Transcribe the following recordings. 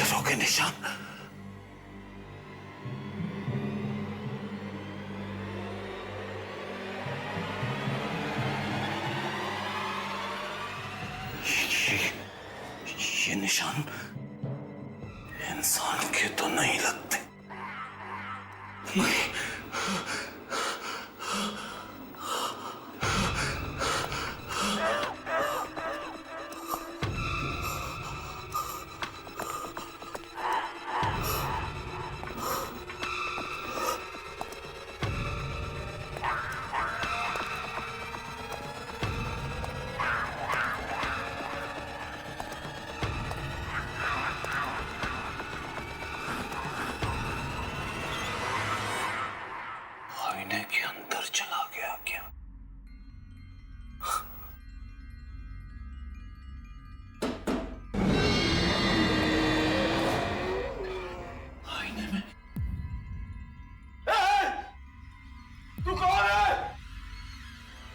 पैरों के निशान। ये निशान इंसान के तो नहीं लगते। नहीं। आईने के अंदर चला गया क्या? आईने में? तू कौन है?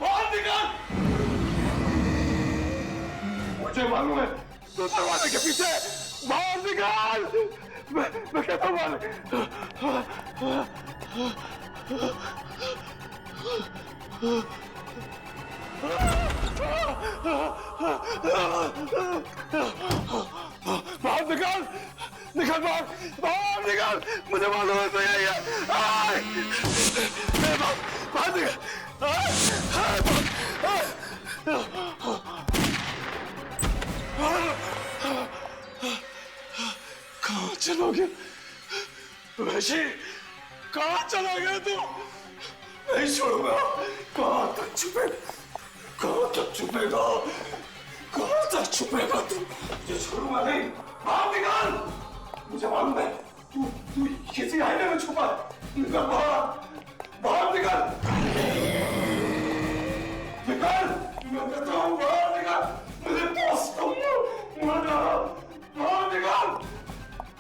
बाहर निकल! मुझे मालूम है तो दरवाजे के पीछे। बाहर निकल! मैं कहता हूँ बाहर निकल! निकल बाहर! बाहर निकल! मुझे मालूम है तो यही है। बाहर निकल! कहाँ चला गया? वैशी, कहाँ चला गया तू? नहीं छोड़ूंगा। कहाँ तक छुपेगा? कहाँ तक छुपेगा? कहाँ तक छुपेगा तू? मुझे छोड़ूंगा नहीं। बाहर निकल! मुझे मालूम है तू किसी आईने में छुपा। निकल बाहर! बाहर निकल! निकल! मैं कहता हूँ बाहर निकल! मुझे बॉस को मारना। बाहर निकल!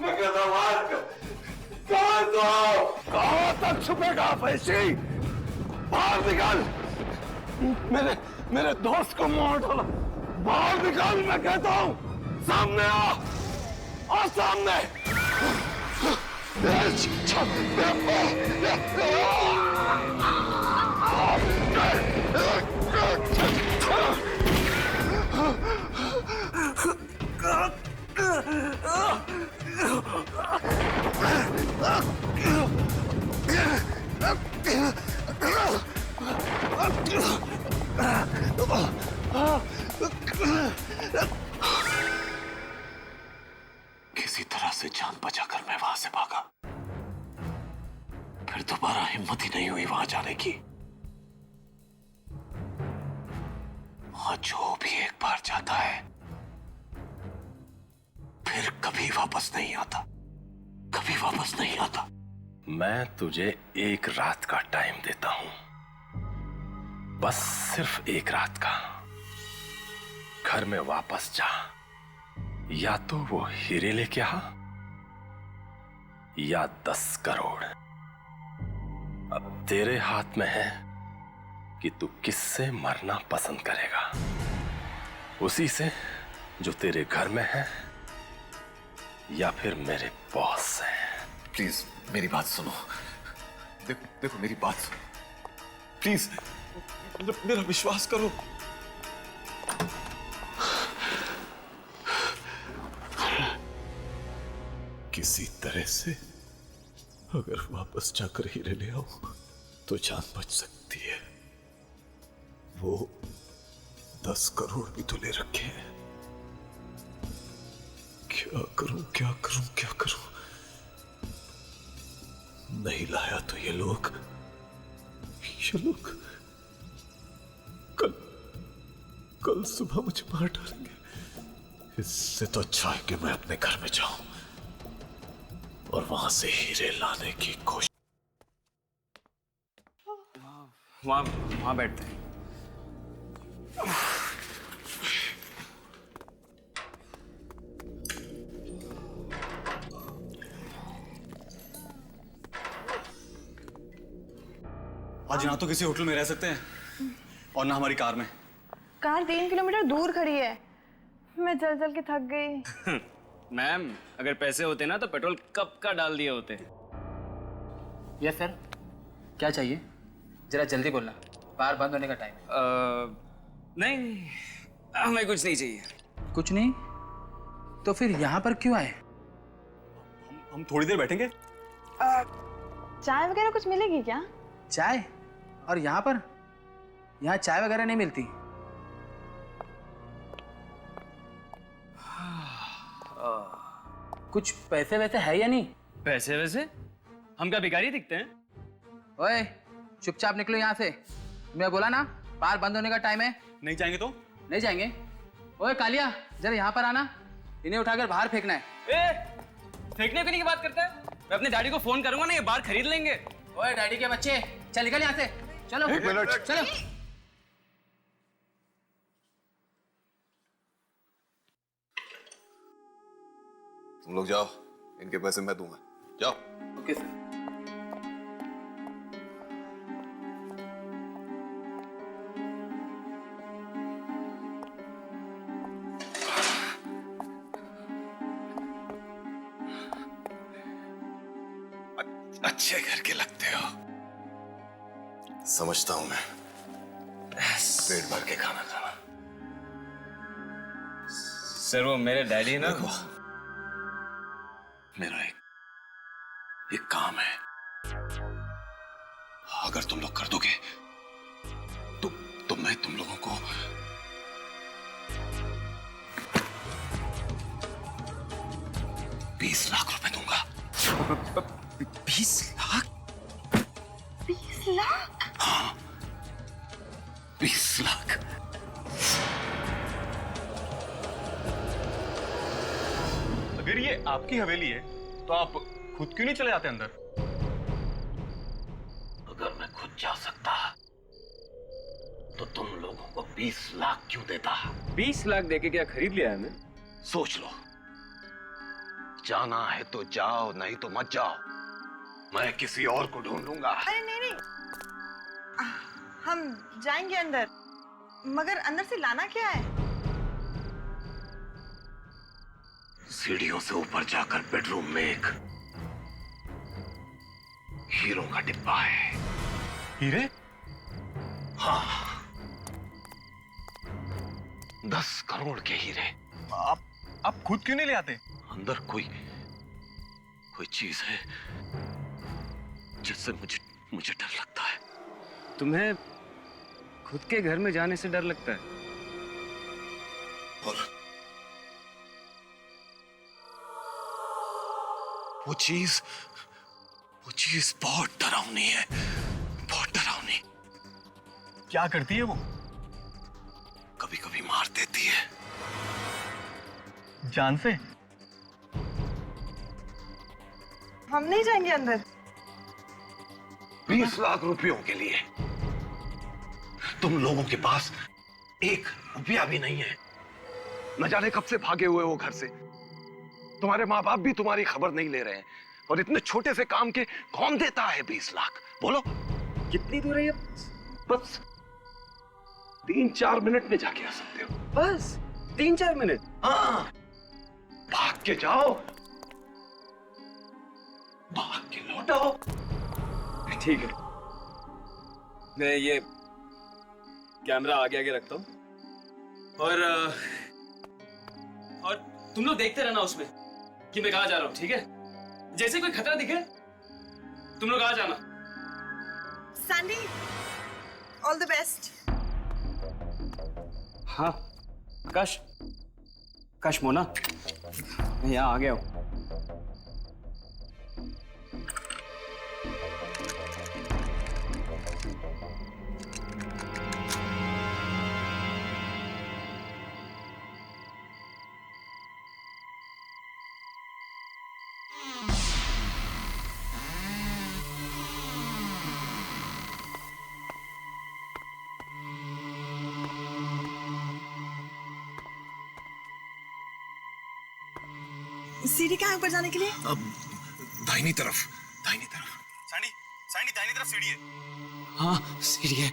मैं कहता हूँ बाहर निकल! कहाँ तक छुपेगा वैशी? बाहर निकल! मेरे दोस्त को मार डाला। बाहर निकल मैं कहता हूँ। सामने आ सामने। किसी तरह से जान बचाकर मैं वहां से भागा। फिर दोबारा हिम्मत ही नहीं हुई वहां जाने की। वहां जो भी एक बार जाता है फिर कभी वापस नहीं आता। कभी वापस नहीं आता। मैं तुझे एक रात का टाइम देता हूं, बस सिर्फ एक रात का। घर में वापस जा। या तो वो हीरे लेके आ या 10 करोड़। अब तेरे हाथ में है कि तू किससे मरना पसंद करेगा। उसी से जो तेरे घर में है या फिर मेरे बॉस से। प्लीज मेरी बात सुनो। देखो मेरी बात सुनो प्लीज। मेरा विश्वास करो। किसी तरह से अगर वापस जाकर हीरे ले आओ तो जान बच सकती है। वो 10 करोड़ भी तो ले रखे हैं। क्या करूं क्या करूं क्या करूं? नहीं लाया तो ये लोग कल सुबह मुझे मार डालेंगे। इससे तो अच्छा है कि मैं अपने घर में जाऊं और वहां से हीरे लाने की कोशिश। वहां बैठते हैं। आज ना तो किसी होटल में रह सकते हैं और ना हमारी कार में। कार 3 किलोमीटर दूर खड़ी है। मैं चल चल के थक गई। मैम, अगर पैसे होते ना तो पेट्रोल कब का डाल दिए होते। यस सर, क्या चाहिए? जरा जल्दी बोलना, बार बंद होने का टाइम है। नहीं, हमें कुछ नहीं चाहिए। कुछ नहीं? तो फिर यहाँ पर क्यों आए? हम थोड़ी देर बैठेंगे। चाय वगैरह कुछ मिलेगी क्या? चाय? और यहाँ पर? यहाँ चाय वगैरह नहीं मिलती। कुछ पैसे वैसे है या नहीं? पैसे वैसे? हम क्या भिखारी दिखते हैं? ओए, चुपचाप निकलो यहाँ से। मैं बोला ना, बार बंद होने का टाइम है। नहीं जाएंगे तो? नहीं जाएंगे। ओए कालिया, जरा यहाँ पर आना। इन्हें उठाकर बाहर फेंकना है। फेंकने की बात करता है? मैं अपने डैडी को फोन करूंगा ना, ये बार खरीद लेंगे। ओए डैडी के बच्चे, चल निकल यहाँ से। चलो। एक मिनट। चलो। तुम लोग जाओ, इनके पैसे मैं दूंगा। जाओ। Okay sir. अच्छे घर के लगते हो, समझता हूं मैं। पेट भर के खाना खाना। सर वो मेरे डैडी ना। देखो, मेरा एक काम है, अगर तुम लोग कर दोगे तो मैं तुम लोगों को 20 लाख रुपए दूंगा। 20 लाख? 20 लाख? हाँ, 20 लाख। अगर ये आपकी हवेली है तो आप खुद क्यों नहीं चले जाते अंदर? अगर मैं खुद जा सकता तो तुम लोगों को 20 लाख क्यों देता? 20 लाख देके क्या खरीद लिया है हमें? सोच लो, जाना है तो जाओ, नहीं तो मत जाओ। मैं किसी और को ढूंढ लूंगा। अरे नहीं नहीं, हम जाएंगे अंदर, मगर अंदर से लाना क्या है? सीढ़ियों से ऊपर जाकर बेडरूम में एक हीरो का डिब्बा है। हीरे? हाँ, 10 करोड़ के हीरे। आप खुद क्यों नहीं ले आते? अंदर कोई चीज है जिससे मुझे डर लगता है। तुम्हें खुद के घर में जाने से डर लगता है? और वो चीज बहुत डरावनी है, बहुत डरावनी। क्या करती है वो? कभी कभी मार देती है। जान से? हम नहीं जाएंगे अंदर। 20 लाख रुपयों के लिए तुम लोगों के पास 1 रुपया भी नहीं है। न जाने कब से भागे हुए हो घर से। तुम्हारे माँ बाप भी तुम्हारी खबर नहीं ले रहे हैं, और इतने छोटे से काम के कौन देता है 20 लाख? बोलो, कितनी दूर है ये? बस 3-4 मिनट में जाके आ सकते हो। बस 3-4 मिनट? हाँ, भाग के जाओ, भाग के लौटाओ। ठीक है, मैं ये कैमरा आगे आगे रखता हूँ, और तुम लोग देखते रहना उसमें कि मैं कहाँ जा रहा हूँ, ठीक है? जैसे कोई खतरा दिखे तुम लोग आ जाना। Sandy, all the best. हाँ, काश मोना, मैं यहाँ आ गया हूँ। सीढ़ी कहाँ है ऊपर जाने के लिए? अब दाहिनी तरफ, दाहिनी तरफ। सैंडी, दाहिनी तरफ सीढ़ी है। हाँ, सीढ़ी है।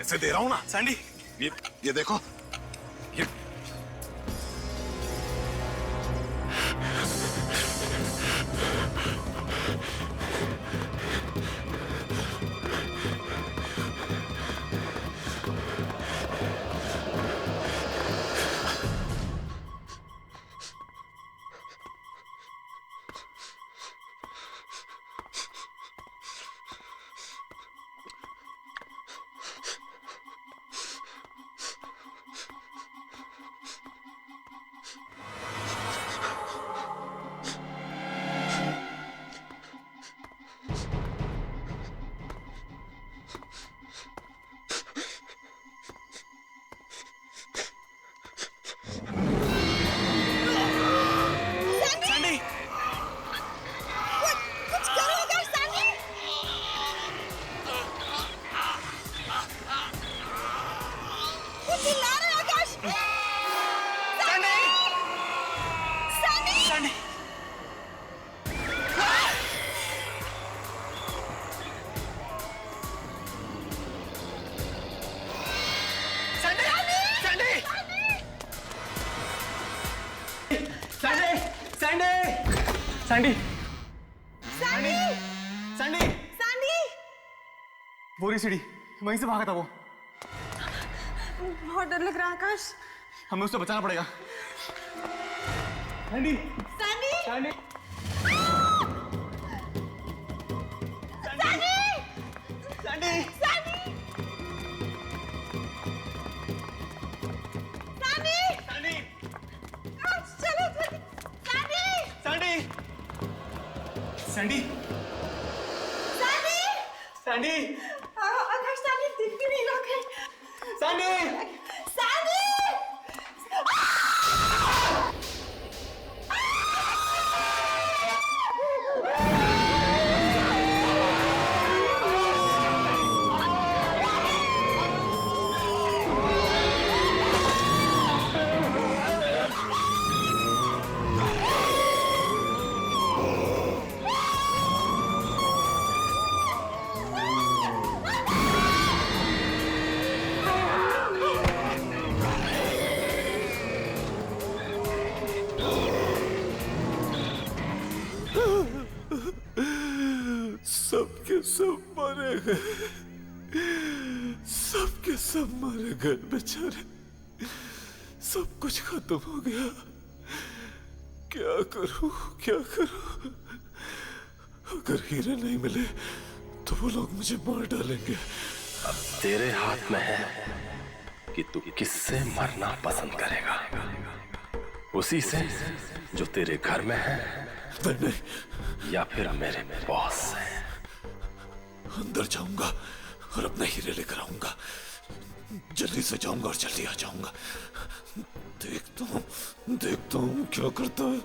पैसे दे रहा हूं ना। सैंडी, ये देखो, ये कुछ करो आकाश, सैंडी! वो चिल्ला रहे हैं, Aakash! Sandy! Sandy! Sandy, Sandy! Sandy, Sandy! वो रही सीढ़ी, वहीं से भागा था वो। बहुत डर लग रहा है, आकाश। हमें उससे बचाना पड़ेगा। Sandy, Sandy! Sandy, Sandy! Sandy, Sandy! Sandy! Sandy, Aakash, चलो जल्दी! Sandy! Sandy, Sandy, Sandy! Sandy, Aakash, Sandy दिख भी नहीं रहा कहीं। Sandy, Sandy! सबके सब मारे गए, सबके सब मारे गए बेचारे। सब कुछ खत्म हो गया। क्या करूं, क्या करूं? अगर हीरे नहीं मिले तो वो लोग मुझे मार डालेंगे। अब तेरे हाथ में है कि तू किससे मरना पसंद करेगा। उसी से जो तेरे घर में है, नहीं, या फिर मेरे बॉस से। अंदर जाऊंगा और अपने हीरे लेकर आऊंगा। जल्दी से जाऊंगा और जल्दी आ जाऊंगा। देखता हूं क्या करता है।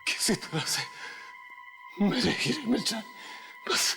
किसी तरह से मेरे हीरे मिल जाए बस।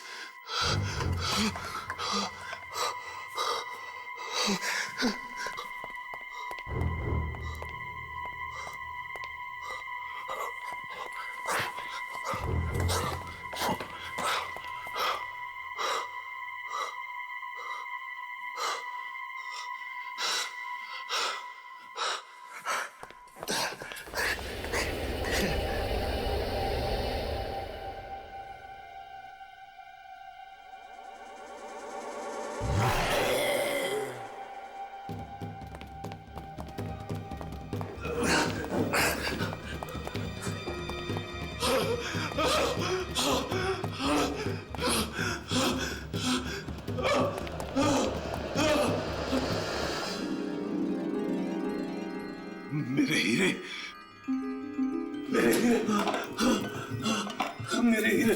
मेरे हीरे, मेरे हीरे। मेरे हीरे,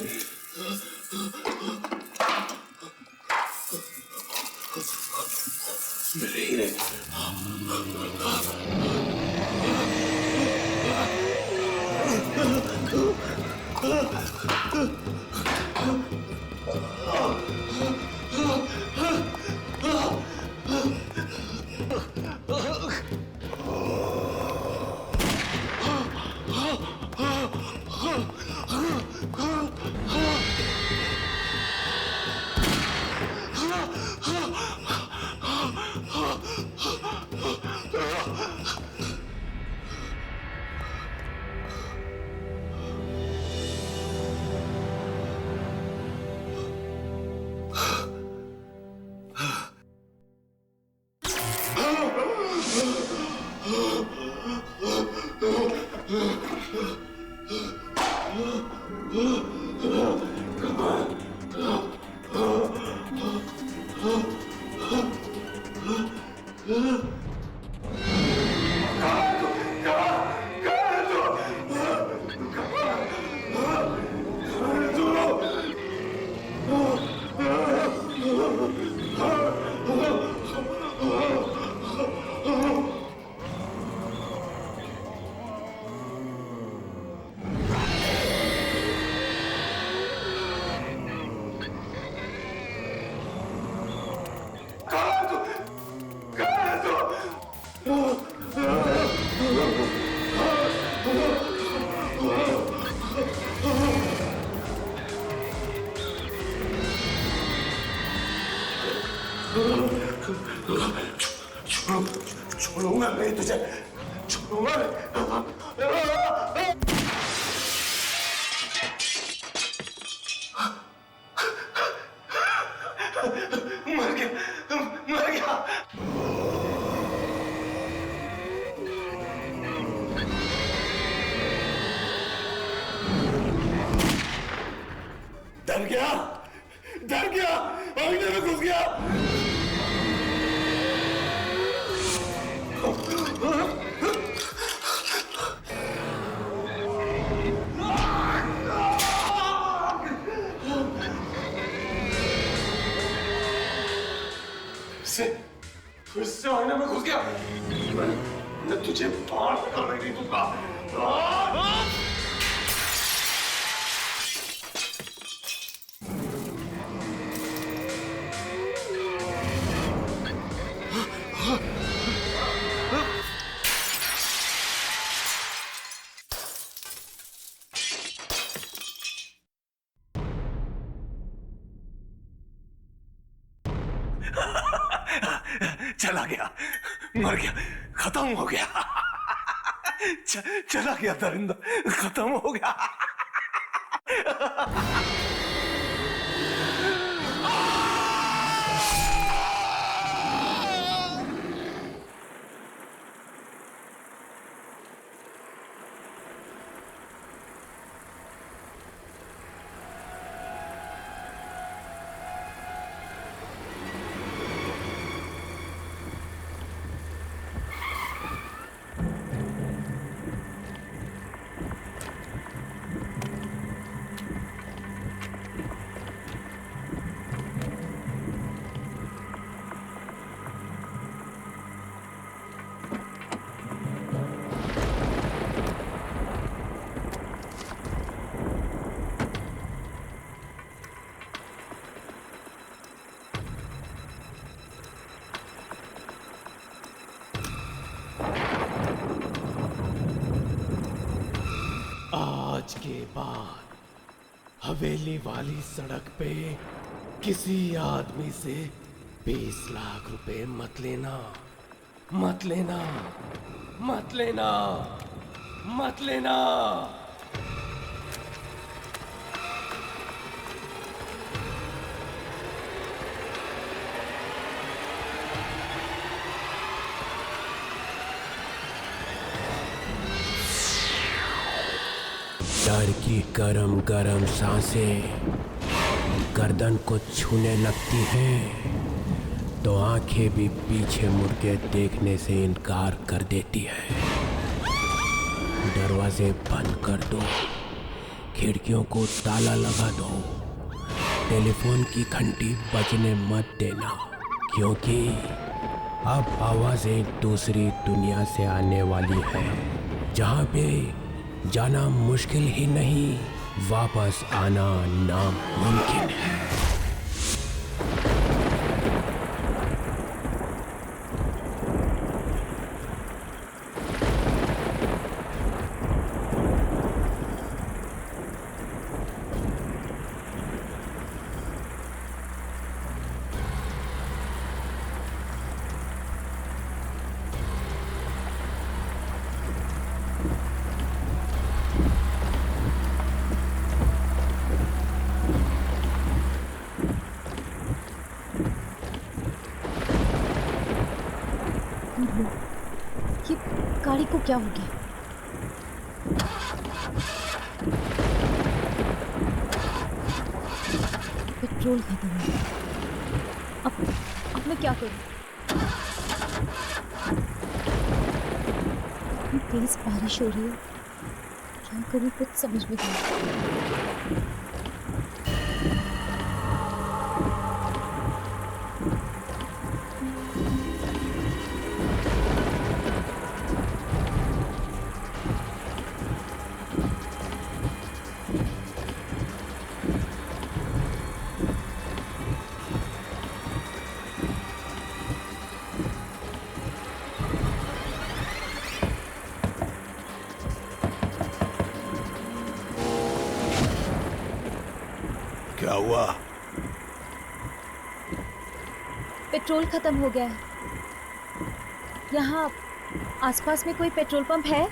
मेरे हीरे। छोड़ूंगा नहीं तुझे, छोड़ूंगा नहीं। मर गया, मर गया। डर गया, डर गया, आईने में घुस गया। फिर से आईने में घुस गया। मैं तुझे बाहर निकालने नहीं दूंगा। चला गया, मर गया, खत्म हो गया। चला गया दरिंदा, खत्म हो गया। आज के बाद हवेली वाली सड़क पे किसी आदमी से 20 लाख रुपए मत लेना, मत लेना, मत लेना, मत लेना। डर की गरम गरम सांसें गर्दन को छूने लगती हैं तो आंखें भी पीछे मुड़ के देखने से इनकार कर देती है। दरवाजे बंद कर दो, खिड़कियों को ताला लगा दो। टेलीफोन की घंटी बजने मत देना, क्योंकि अब आवाजें दूसरी दुनिया से आने वाली है, जहाँ पे जाना मुश्किल ही नहीं, वापस आना नामुमकिन है। ये गाड़ी को क्या हो गया? पेट्रोल खत्म हो गया। अब मैं क्या करूं? इतनी तेज बारिश हो रही है, क्या करूं कुछ समझ में नहीं आ रहा। क्या हुआ? पेट्रोल खत्म हो गया है। यहाँ आसपास में कोई पेट्रोल पंप है?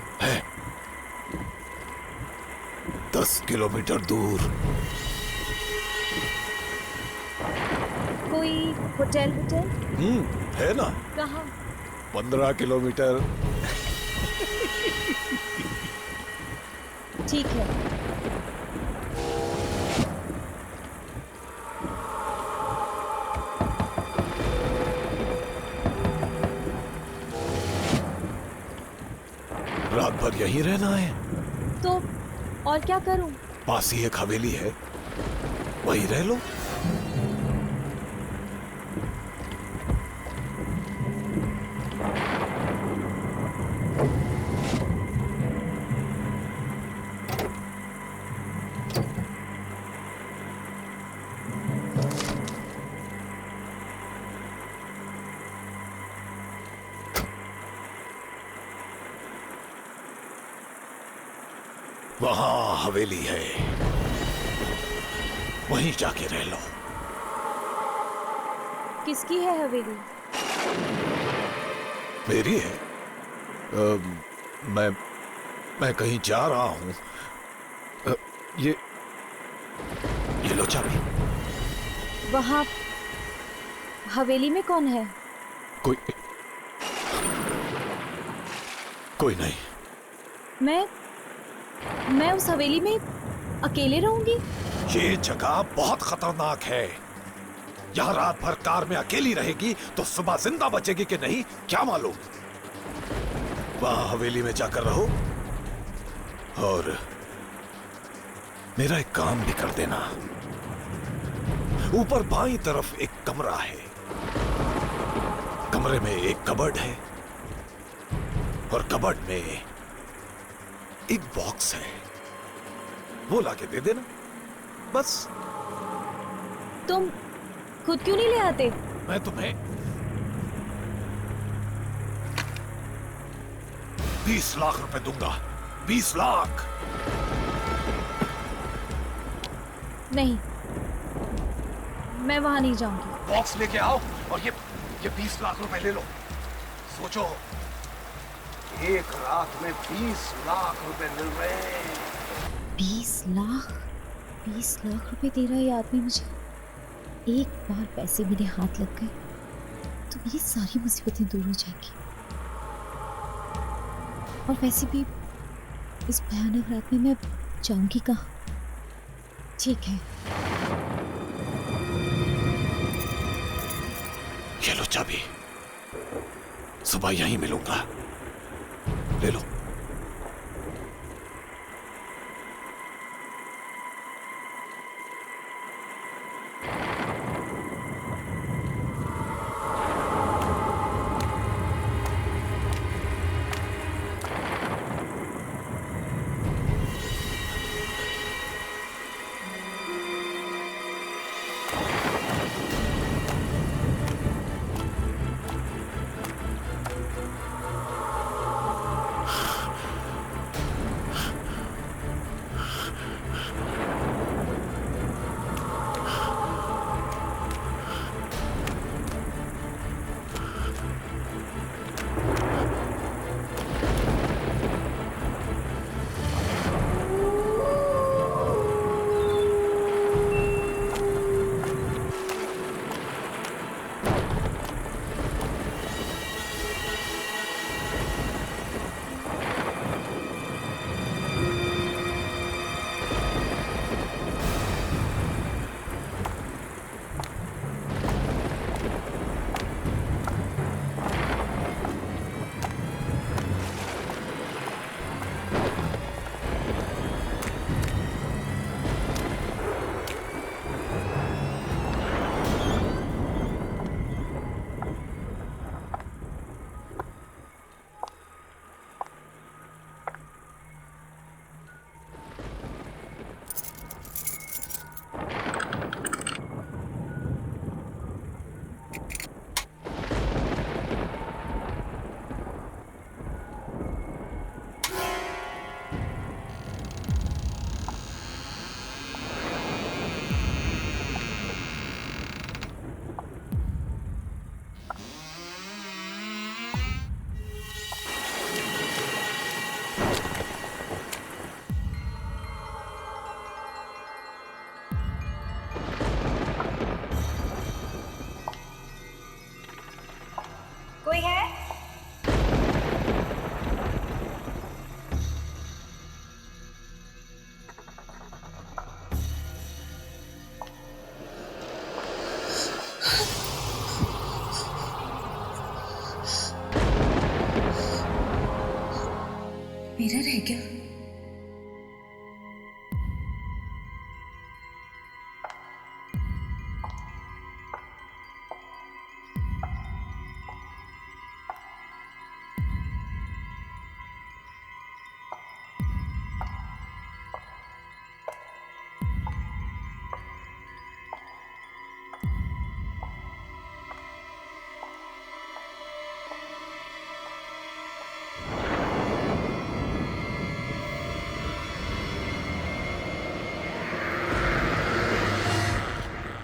10 किलोमीटर दूर। कोई होटल है ना। कहाँ? 15 किलोमीटर। ठीक है। रात भर यहीं रहना है? तो और क्या करूं? पास ही एक हवेली है, वहीं रह लो। वहां हवेली है, वहीं जाके रह लो। किसकी है हवेली? मेरी है। मैं कहीं जा रहा हूं। ये लो चाबी। वहां हवेली में कौन है? कोई नहीं। मैं उस हवेली में अकेले रहूंगी? ये जगह बहुत खतरनाक है। यहाँ रात भर कार में अकेली रहेगी तो सुबह जिंदा बचेगी कि नहीं क्या मालूम। वहां हवेली में जाकर रहो और मेरा एक काम भी कर देना। ऊपर बाईं तरफ एक कमरा है, कमरे में एक कबर्ड है और कबर्ड में एक बॉक्स है, वो लाके दे देना बस। तुम खुद क्यों नहीं ले आते? मैं तुम्हें 20 लाख रुपए दूंगा। 20 लाख। नहीं, मैं वहां नहीं जाऊंगी। बॉक्स लेके आओ और ये 20 लाख रुपए ले लो। सोचो, एक रात में 20 लाख रुपए मिल रहे हैं। 20 लाख रुपए दे रहा है ये आदमी मुझे। एक बार पैसे मेरे हाथ लग गए तो मेरी सारी मुसीबतें दूर हो जाएंगी। और वैसे भी इस भयानक रात में मैं जाऊंगी कहाँ? ठीक है, ये लो चाबी। सुबह यहीं मिलूंगा, ले लो।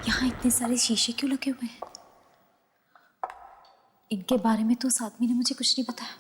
यहाँ इतने सारे शीशे क्यों लगे हुए हैं? इनके बारे में तो उस आदमी ने मुझे कुछ नहीं बताया।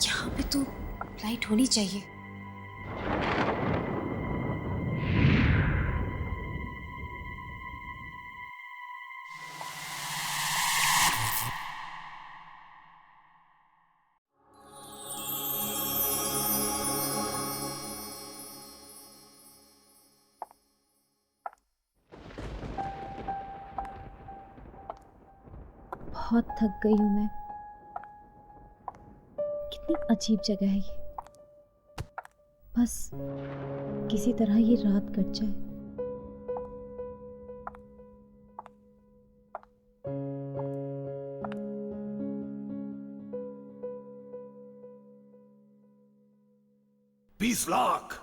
यहाँ पे तो लाइट होनी चाहिए। बहुत थक गई हूँ मैं। कितनी अजीब जगह है ये। बस किसी तरह ये रात कट जाए। $20 लाख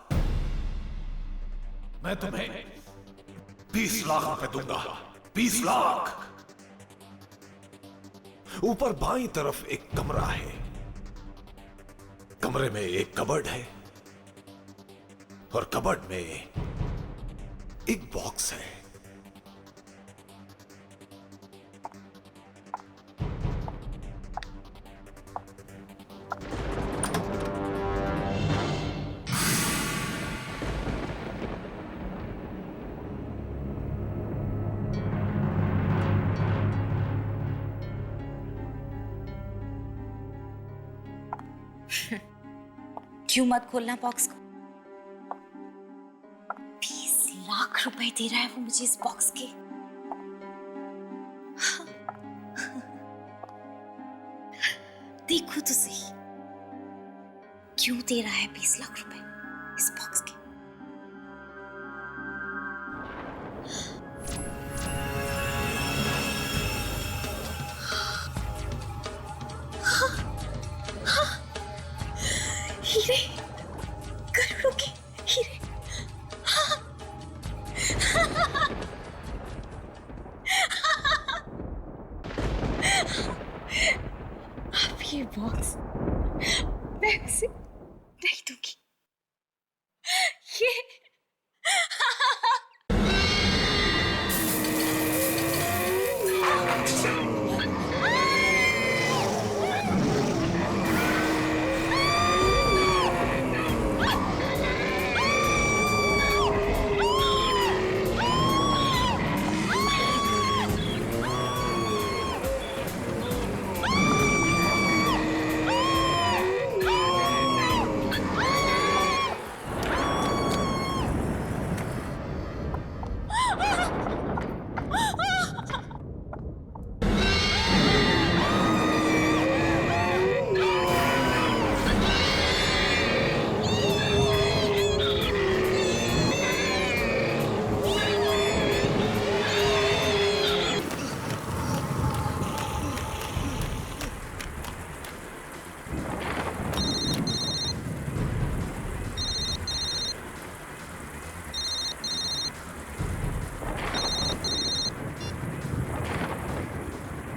मैं तुम्हें 20 लाख रुपए दूंगा। 20 लाख। ऊपर बाईं तरफ एक कमरा है। कमरे में एक कबर्ड है और कबर्ड में एक बॉक्स है। क्यों मत खोलना बॉक्स को? 20 लाख रुपए दे रहा है वो मुझे इस बॉक्स के। देखो तो सही, क्यों दे रहा है 20 लाख रुपए इस बॉक्स के? हीरे, करोड़ों के हीरे। अब ये बॉक्स मैं उसे नहीं दूंगी। ये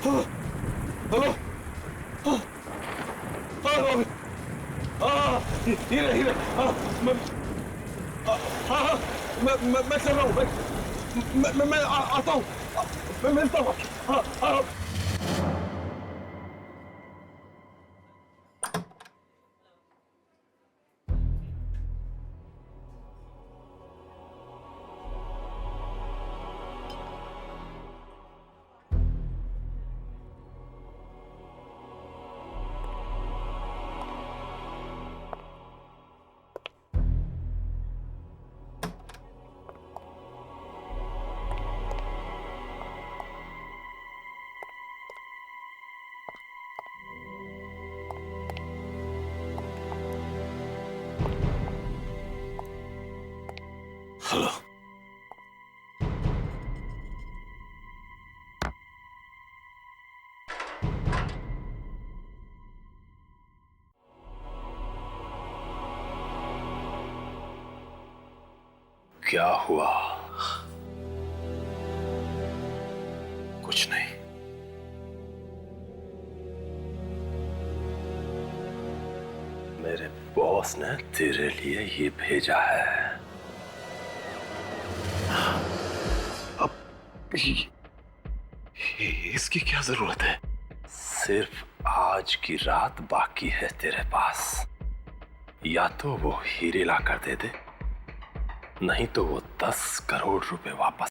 हेलो, हीरे हीरे, मैं चल रहा हूँ, मैं आता हूँ, मैं मिलता हूँ। हेलो, क्या हुआ? कुछ नहीं। मेरे बॉस ने तेरे लिए ये भेजा है। अब इसकी क्या जरूरत है? सिर्फ आज की रात बाकी है तेरे पास। या तो वो हीरे ला कर दे दे, नहीं तो वो 10 करोड़ रुपए वापस